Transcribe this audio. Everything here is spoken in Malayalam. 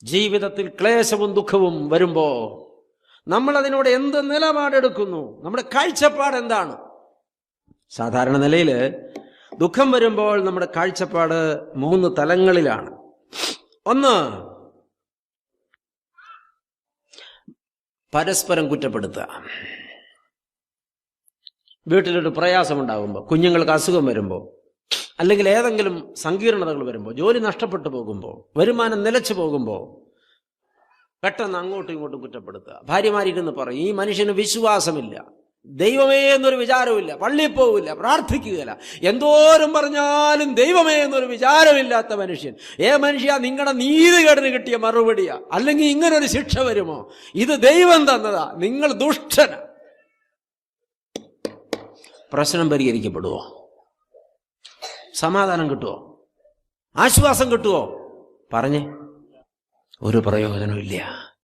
ജീവിതത്തിൽ ക്ലേശവും ദുഃഖവും വരുമ്പോ നമ്മൾ അതിനോട് എന്ത് നിലപാടെടുക്കുന്നു? നമ്മുടെ കാഴ്ചപ്പാട് എന്താണ്? സാധാരണ നിലയിൽ ദുഃഖം വരുമ്പോൾ നമ്മുടെ കാഴ്ചപ്പാട് 3 തലങ്ങളിലാണ്. ഒന്ന്, പരസ്പരം കുറ്റപ്പെടുത്തുക. വീട്ടിലൊരു പ്രയാസമുണ്ടാകുമ്പോൾ, കുഞ്ഞുങ്ങൾക്ക് അസുഖം വരുമ്പോൾ, അല്ലെങ്കിൽ ഏതെങ്കിലും സങ്കീർണതകൾ വരുമ്പോൾ, ജോലി നഷ്ടപ്പെട്ടു പോകുമ്പോൾ, വരുമാനം നിലച്ചു പോകുമ്പോൾ പെട്ടെന്ന് അങ്ങോട്ടും ഇങ്ങോട്ടും കുറ്റപ്പെടുത്തുക. ഭാര്യമാരിരുന്ന് പറയും, ഈ മനുഷ്യന് വിശ്വാസമില്ല, ദൈവമേ എന്നൊരു വിചാരമില്ല, പള്ളിയിൽ പോവില്ല, പ്രാർത്ഥിക്കുകയില്ല, എന്തോരം പറഞ്ഞാലും ദൈവമേ എന്നൊരു വിചാരമില്ലാത്ത മനുഷ്യൻ. മനുഷ്യ, നിങ്ങളുടെ നീതികേടിന് കിട്ടിയ മറുപടിയാ, അല്ലെങ്കിൽ ഇങ്ങനൊരു ശിക്ഷ വരുമോ? ഇത് ദൈവം തന്നതാ, നിങ്ങൾ ദുഷ്ടന. പ്രശ്നം പരിഹരിക്കപ്പെടുവോ? സമാധാനം കിട്ടുവോ? ആശ്വാസം കിട്ടുവോ? പറഞ്ഞേ, ഒരു പ്രയോജനമില്ല.